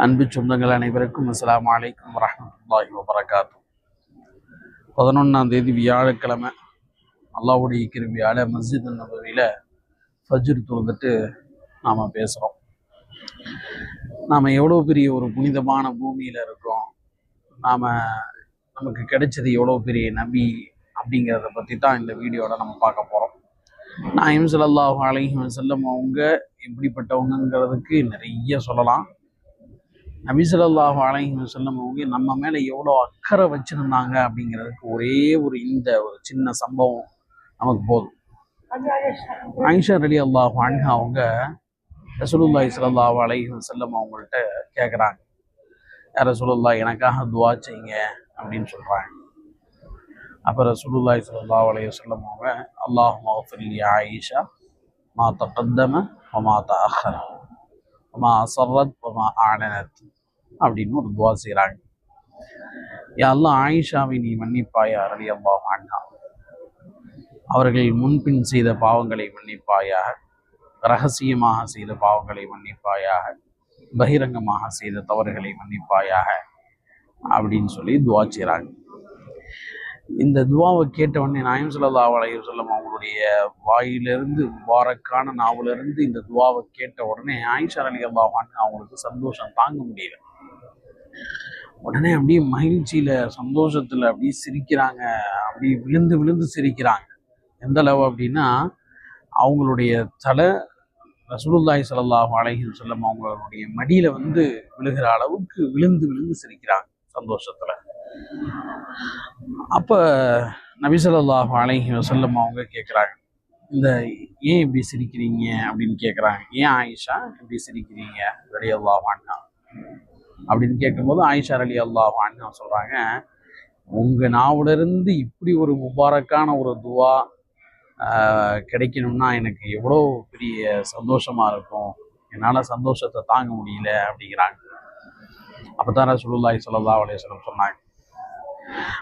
அன்பு சொந்தங்கள் அனைவருக்கும் அஸ்ஸலாமு அலைக்கும் வரஹ்மத்துல்லாஹி வபரகாத்து. 11ஆம் தேதி வியாழக்கிழமை அல்லாஹ்வுடைய கிருபையால மஸ்ஜித் நபவியில் ஃபஜ்ர் தொழுதுட்டு நாம் பேசுகிறோம். நாம் எவ்வளோ பெரிய ஒரு புனிதமான பூமியில் இருக்கோம், நமக்கு கிடைச்சது எவ்வளோ பெரிய நபி அப்படிங்கிறத பற்றி தான் இந்த வீடியோவில் நம்ம பார்க்க போகிறோம். நாயகம் ஸல்லல்லாஹு அலைஹி வஸல்லம் அவங்க எப்படிப்பட்டவங்கிறதுக்கு நிறைய சொல்லலாம். நபி ஸல்லல்லாஹு அலைஹி வஸல்லம் அவங்க நம்ம மேலே எவ்வளோ அக்கறை வச்சுருந்தாங்க அப்படிங்கிறதுக்கு ஒரே இந்த ஒரு சின்ன சம்பவம் நமக்கு போதும். ஆயிஷா ரலியல்லாஹு அன்ஹா அவங்க ரசூலுல்லாஹி ஸல்லல்லாஹு அலைஹி வஸல்லம் அவங்கள்ட்ட கேட்குறாங்க, யார் ரசூலுல்லாஹ் எனக்காக துவா செய்யுங்க அப்படின்னு சொல்கிறாங்க. அப்போ ரசூலுல்லாஹி ஸல்லல்லாஹு அலைஹி வஸல்லம் அவங்க அல்லாஹும்ம ஃபிர் லி ஆயிஷா மா தகத்தம வமா தஅخر வமா அஸர்ரத் வமா அஅலனத் அப்படின்னு ஒரு துவா செய்கிறாங்க. யா அல்லாஹ், ஆயிஷாவை நீ மன்னிப்பாயா ரலியல்லாஹு அன்ஹா, அவர்கள் முன்பின் செய்த பாவங்களை மன்னிப்பாயாக, ரகசியமாக செய்த பாவங்களை மன்னிப்பாயாக, பகிரங்கமாக செய்த தவறுகளை மன்னிப்பாயாக அப்படின்னு சொல்லி துவா செய்கிறாங்க. இந்த துவாவை கேட்ட உடனே நாயகம் ஸல்லல்லாஹு அலைஹி வஸல்லம் அவங்களுடைய வாயிலிருந்து, முபாரக்கான நாவிலிருந்து இந்த துவாவை கேட்ட உடனே ஆயிஷா ரலியல்லாஹு அன்ஹா அவங்களுக்கு சந்தோஷம் தாங்க முடியல. உடனே அப்படியே மகிழ்ச்சியில சந்தோஷத்துல அப்படியே சிரிக்கிறாங்க, அப்படியே விழுந்து விழுந்து சிரிக்கிறாங்க. எந்த அளவு அப்படின்னா, அவங்களுடைய தலை ரசூலுல்லாஹி ஸல்லல்லாஹு அலைஹி வஸல்லம் அவங்களுடைய மடியில விழுகிற அளவுக்கு விழுந்து விழுந்து சிரிக்கிறாங்க சந்தோஷத்துல. அப்ப நபி ஸல்லல்லாஹு அலைஹி வஸல்லம் அவங்க கேட்குறாங்க, இந்த ஏன் இப்படி சிரிக்கிறீங்க அப்படின்னு கேட்குறாங்க. ஏன் ஆயிஷா இப்படி சிரிக்கிறீங்க ரலியல்லாஹு அன்ஹா அப்படின்னு கேட்கும்போது ஆயிஷா ரலியல்லாஹு அன்ஹா சொல்றாங்க, உங்க நாவிலிருந்து இப்படி ஒரு முபாரக்கான ஒரு துவா கிடைக்கணும்னா எனக்கு எவ்வளோ பெரிய சந்தோஷமா இருக்கும், என்னால் சந்தோஷத்தை தாங்க முடியல அப்படிங்கிறாங்க. அப்பதான் ரசூலுல்லாஹி ஸல்லல்லாஹு அலைஹி வஸல்லம் சொன்னாங்க,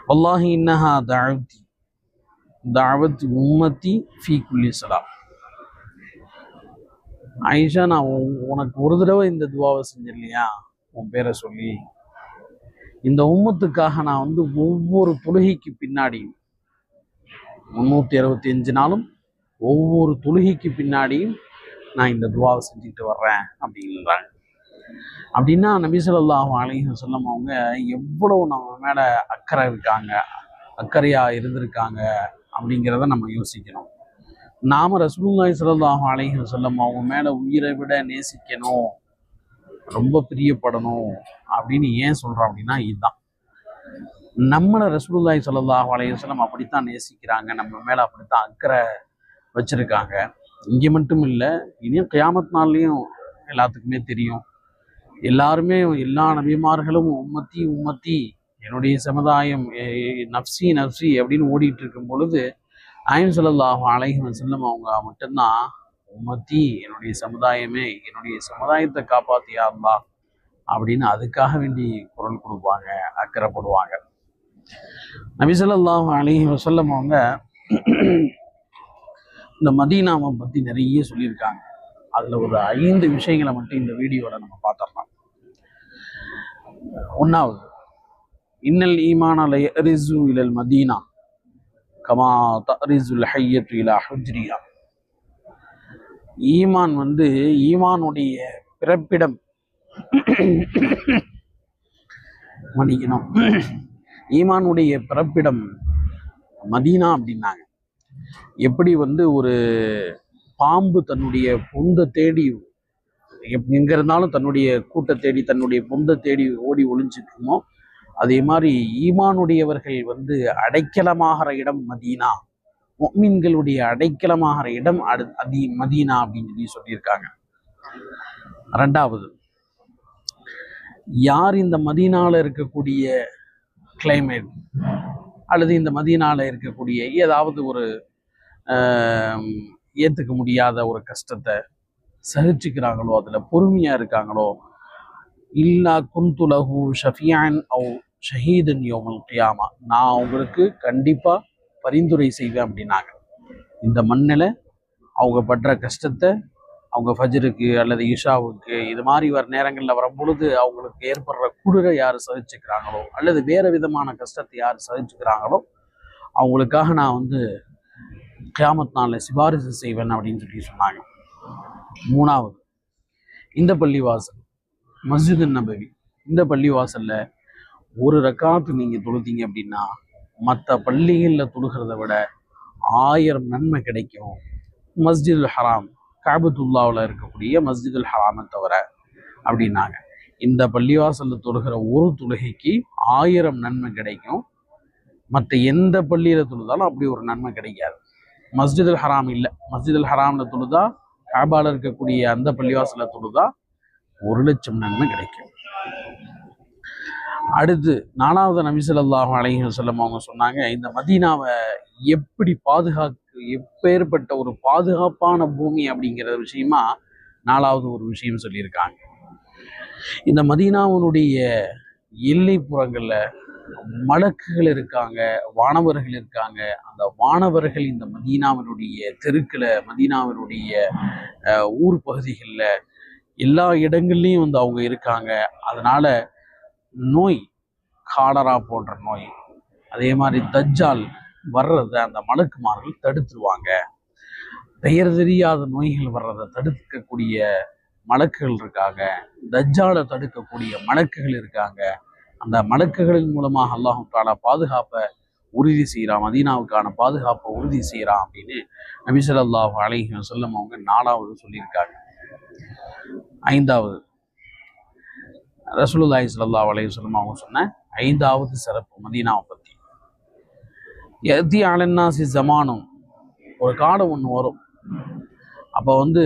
வல்லாஹி இன்னஹா தஅவத் உம்மத்தி ஃபீ குல்லி ஸலாம். ஆயிஷா, நான் உனக்கு ஒரு தடவை இந்த துவாவை செஞ்சிடலையா, உன் பேரை சொல்லி, இந்த உம்மத்துக்காக நான் ஒவ்வொரு தொழுகைக்கு பின்னாடியும் 365 நாளும் ஒவ்வொரு தொழுகைக்கு பின்னாடியும் நான் இந்த துவாவை செஞ்சுட்டு வர்றேன் அப்படின்றாங்க. அப்படின்னா நபி ஸல்லல்லாஹு அலைஹி வஸல்லம் அவங்க எவ்வளவு நம்ம மேல அக்கறையா இருந்திருக்காங்க அப்படிங்கிறத நம்ம யோசிக்கணும். நாம ரசூலுல்லாஹி ஸல்லல்லாஹு அலைஹி வஸல்லம் அவங்க மேல உயிரை விட நேசிக்கணும், ரொம்ப பிரியப்படணும் அப்படின்னு ஏன் சொல்றோம் அப்படின்னா, இதுதான் நம்மளை ரசூலுல்லாஹி ஸல்லல்லாஹு அலைஹி வஸல்லம் அப்படித்தான் நேசிக்கிறாங்க, நம்ம மேல அப்படித்தான் அக்கறை வச்சிருக்காங்க. இங்கே மட்டும் இல்லை, இனியும் கியாமத் நாள்லையும் எல்லாத்துக்குமே தெரியும். எல்லாருமே, எல்லா நபிமார்களும் உம்மத்தி உம்மத்தி, என்னுடைய சமுதாயம், நஃப்சி நஃப்சி அப்படின்னு ஓடிட்டு இருக்கும் பொழுது நாயகம் ஸல்லல்லாஹு அலைஹி வஸல்லம் அவங்க மட்டும்தான் உம்மத்தி, என்னுடைய சமுதாயமே, என்னுடைய சமுதாயத்தை காப்பாத்தியா அல்லாஹ் அப்படின்னு அதுக்காக வேண்டி குரல் கொடுப்பாங்க, அக்கறைப்படுவாங்க. நபி ஸல்லல்லாஹு அலைஹி வஸல்லம் அவங்க இந்த மதீனாவை பற்றி நிறைய சொல்லியிருக்காங்க. அதில் ஒரு 5 விஷயங்களை மட்டும் இந்த வீடியோவில் நம்ம பார்த்துடலாம். ஒன்றாவது, இன்னல் ஈமான லயரிஸு இலல் மதீனா கமா தரிஸுல் ஹய்யத்து இலா ஹுஜ்ரியா. ஈமான் ஈமானுடைய பிறப்பிடம், மன்னிக்கணும், ஈமானுடைய பிறப்பிடம் மதீனா அப்படின்னாங்க. எப்படி ஒரு பாம்பு தன்னுடைய பொந்தை தேடி எங்க இருந்தாலும் தன்னுடைய கூட்டை தேடி, தன்னுடைய பொந்தை தேடி ஓடி ஒளிஞ்சிருக்குமோ, அதே மாதிரி ஈமானுடையவர்கள் அடைக்கலமாகிற இடம் மதீனா, முஃமின்களுடைய அடைக்கலமாகிற இடம் மதீனா அப்படின்னு சொல்லியிருக்காங்க. ரெண்டாவது, யார் இந்த மதீனால இருக்கக்கூடிய கிளைமேட் அல்லது இந்த மதீனால இருக்கக்கூடிய ஏதாவது ஒரு ஏற்றுக்க முடியாத ஒரு கஷ்டத்தை சகிச்சுக்கிறாங்களோ, அதில் பொறுமையாக இருக்காங்களோ, இல்லா குந்துலஹு ஷஃபியான் அவ் ஷஹீதன் யௌமல் கியாமா, நான் அவங்களுக்கு கண்டிப்பாக பரிந்துரை செய்வேன் அப்படின்னாங்க. இந்த மண்ணில் அவங்க படுற கஷ்டத்தை, அவங்க ஃபஜ்ருக்கு அல்லது இஷாவுக்கு இது மாதிரி வர நேரங்களில் வரும் பொழுது அவங்களுக்கு ஏற்படுற குளிரை யார் சகிச்சுக்கிறாங்களோ அல்லது வேறு விதமான கஷ்டத்தை யார் சகிச்சுக்கிறாங்களோ அவங்களுக்காக நான் வந்து கியாமத் நாளில் சிபாரிசு செய்வேன் அப்படின்னு சொல்லி சொன்னாங்க. மூணாவது, இந்த பள்ளிவாசல் மஸ்ஜிது நபவி, இந்த பள்ளிவாசலில் ஒரு ரக்காத்து நீங்கள் தொழுத்தீங்க அப்படின்னா மற்ற பள்ளிகளில் தொழுகிறத விட 1000 நன்மை கிடைக்கும். மஸ்ஜிதுல் ஹராம், காபத்துல்லாவில் இருக்கக்கூடிய மஸ்ஜிதுல் ஹராமை தவிர அப்படின்னாங்க. இந்த பள்ளிவாசலில் தொழுகிற ஒரு தொழுகைக்கு 1000 நன்மை கிடைக்கும். மற்ற எந்த பள்ளியில் தொழுதாலும் அப்படி ஒரு நன்மை கிடைக்காது. மஸ்ஜிதுல் ஹராம் இல்லை, மஸ்ஜிதுல் ஹராமில் தொழுதா, காபாவில் இருக்கக்கூடிய அந்த பள்ளிவாசலில் தொழுதா 1,00,000 நன்மை கிடைக்கும். அடுத்து 4வது நபி ஸல்லல்லாஹு அலைஹி வஸல்லம் அவங்க சொன்னாங்க, இந்த மதீனாவை எப்படி எப்பேற்பட்ட ஒரு பாதுகாப்பான பூமி அப்படிங்கிற விஷயமா 4வது ஒரு விஷயம் சொல்லியிருக்காங்க. இந்த மதீனாவினுடைய எல்லைப்புறங்களில் மலக்குகள் இருக்காங்க, வானவர்கள் இருக்காங்க. அந்த வானவர்கள் இந்த மதீனாவினுடைய தெருக்களை, மதீனாவினுடைய ஊர் பகுதிகளில் எல்லா இடங்கள்லையும் வந்து அவங்க இருக்காங்க. அதனால நோய், காலரா போன்ற நோய், அதே மாதிரி தஜ்ஜால் வர்றதை அந்த மலக்குமார்கள் தடுத்துருவாங்க. பெயர் தெரியாத நோய்கள் வர்றதை தடுக்கக்கூடிய மலக்குகள் இருக்காங்க, தஜ்ஜாலை தடுக்கக்கூடிய மலக்குகள் இருக்காங்க. அந்த மலக்குகளின் மூலமாக அல்லாஹ் தஆலா பாதுகாப்பை உறுதி செய்கிறான், மதீனாவுக்கான பாதுகாப்பை உறுதி செய்கிறான் அப்படின்னு நபி ஸல்லல்லாஹு அலைஹி வஸல்லம் அவங்க 4வது சொல்லியிருக்காங்க. 5வது, ரசூலுல்லாஹி ஸல்லல்லாஹு அலைஹி வஸல்லம் அவங்க சொன்ன 5வது சிறப்பு மதீனாவை பற்றி, யதி அலன்னாசி ஜமானும், ஒரு காலம் ஒன்று வரும். அப்போ வந்து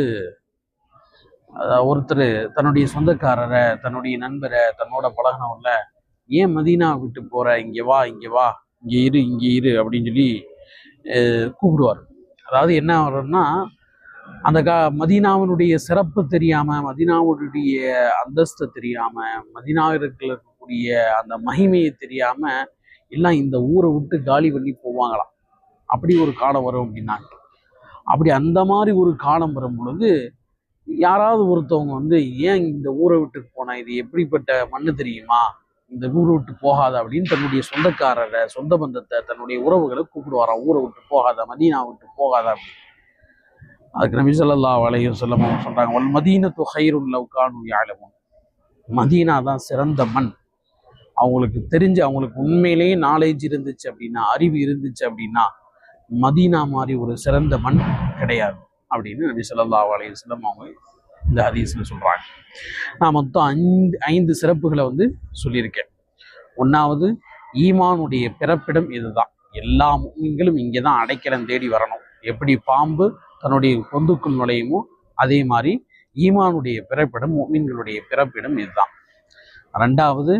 ஒருத்தர் தன்னுடைய சொந்தக்காரரை, தன்னுடைய நண்பரை, தன்னோட பழகினவங்கள, ஏன் மதீனா விட்டு போற, இங்கே வா, இங்கே வா, இங்கே இரு அப்படின்னு சொல்லி கூப்பிடுவார். அதாவது என்ன வரும்னா, அந்த மதீனாவினுடைய சிறப்பு தெரியாம, மதீனாவுடைய அந்தஸ்து தெரியாம, மதீனாவில் இருக்கக்கூடிய அந்த மகிமையை தெரியாம எல்லாம் இந்த ஊரை விட்டு காலி பண்ணி போவாங்களாம். அப்படி ஒரு காலம் வரும் அப்படின்னாங்க. அப்படி அந்த மாதிரி ஒரு காலம் வரும் பொழுது யாராவது ஒருத்தவங்க வந்து, ஏன் இந்த ஊரை விட்டு போனா, இது எப்படிப்பட்ட மண்ணு தெரியுமா, இந்த ஊரை விட்டு போகாத அப்படின்னு தன்னுடைய சொந்தக்காரரை, சொந்த பந்தத்தை, தன்னுடைய உறவுகளை கூப்பிடுவாராம். ஊரை விட்டு போகாத, மதீனா விட்டு போகாத அப்படின்னு. அதுக்கு நபி ஸல்லல்லாஹு அலைஹி வஸல்லம் சொல்றாங்க, வல் மதீனத்து கைருன் லவ் கானூ யஅலமூன், மதீனா தான் சிறந்த மண். அவங்களுக்கு தெரிஞ்சு, அவங்களுக்கு உண்மையிலேயே நாலேஜ் இருந்துச்சு அப்படின்னா, அறிவு இருந்துச்சு அப்படின்னா, மதீனா மாதிரி ஒரு சிறந்த மண் கிடையாது அப்படின்னு நபி ஸல்லல்லாஹு அலைஹி வஸல்லம் அவங்க இந்த ஹதீஸ்ல சொல்றாங்க. நான் மொத்தம் 5 சிறப்புகளை வந்து சொல்லியிருக்கேன். 1வது, ஈமானுடைய பிறப்பிடம் இதுதான். எல்லா முஃமின்களும் இங்கே தான் அடைக்கலம் தேடி வரணும். எப்படி பாம்பு தன்னுடைய பொந்துக்குள் நுழையுமோ அதே மாதிரி ஈமானுடைய பிறப்பிடம், முஃமின்களுடைய பிறப்பிடம் இதுதான். 2வது,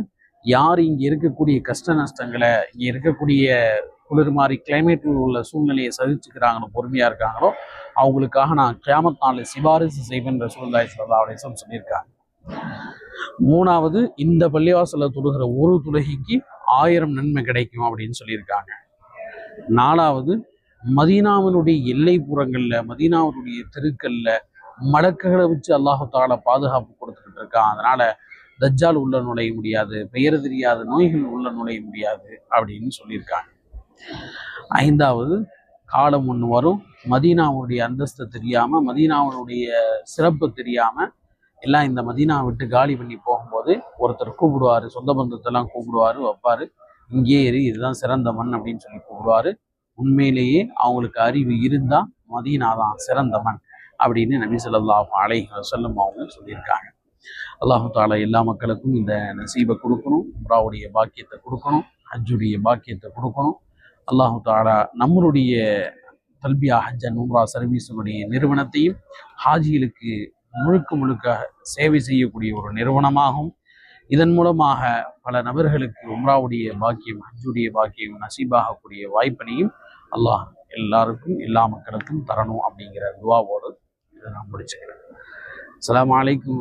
யார் இங்கே இருக்கக்கூடிய கஷ்ட நஷ்டங்களை, இங்கே இருக்கக்கூடிய குளிர் மாதிரி கிளைமேட்டில் உள்ள சூழ்நிலையை சகிச்சுக்கிறாங்களோ, பொறுமையா இருக்காங்களோ, அவங்களுக்காக நான் கியாமத் நாளில் சிபாரிசு செய்வேன் ரசூலுல்லாஹி ஸல்லல்லாஹு அலைஹி வஸல்லம் சொல்லியிருக்காங்க. 3வது, இந்த பள்ளிவாசலில் தொழுகிற ஒரு தொழுகைக்கு 1000 நன்மை கிடைக்கும் அப்படின்னு சொல்லியிருக்காங்க. 4வது, மதீனாவினுடைய எல்லைப்புறங்கள்ல, மதீனாவினுடைய தெருக்கள்ல மலக்குகளை வச்சு அல்லாஹ் தஆலா பாதுகாப்பு கொடுத்துக்கிட்டு இருக்கான். அதனால தஜ்ஜால் உள்ள நுழைய முடியாது, பெயர் தெரியாத நோய்கள் உள்ள நுழைய முடியாது அப்படின்னு சொல்லியிருக்காங்க. 5வது, காலம் ஒன்று வரும், மதீனாவுடைய அந்தஸ்து தெரியாம, மதீனாவுடைய சிறப்பு தெரியாம எல்லாம் இந்த மதீனா விட்டு காலி பண்ணி போகும்போது ஒருத்தர் கூப்பிடுவாரு, சொந்த பந்தத்தெல்லாம் கூப்பிடுவாரு, வைப்பாரு, இங்கே இரு, இதுதான் சிறந்த மண் அப்படின்னு சொல்லி கூப்பிடுவாரு. உண்மையிலேயே அவங்களுக்கு அறிவு இருந்தா மதீனா தான் சிறந்த மண் அப்படின்னு நபி ஸல்லல்லாஹு அலைஹி வஸல்லம் அவங்க சொல்லியிருக்காங்க. அல்லாஹ் தஆலா எல்லா மக்களுக்கும் இந்த நசீபை கொடுக்கணும், உம்ராவுடைய பாக்கியத்தை கொடுக்கணும், ஹஜ்ஜுடைய பாக்கியத்தை கொடுக்கணும். அல்லாஹ் தஆலா நம்மளுடைய தல்பியா ஹஜ் அண்ட் உம்ரா சர்வீஸினுடைய நிறுவனத்தையும் ஹாஜிகளுக்கு முழுக்க சேவை செய்யக்கூடிய ஒரு நிறுவனமாகும். இதன் மூலமாக பல நபர்களுக்கு உம்ராவுடைய பாக்கியம், ஹஜ்ஜுடைய பாக்கியம் நசீபாகக்கூடிய வாய்ப்பினையும் அல்லாஹ் எல்லாருக்கும், எல்லா மக்களுக்கும் தரணும் அப்படிங்கிற துவாவோடு இதை நான் முடிச்சுக்கிறேன். அஸ்ஸலாமு அலைக்கும்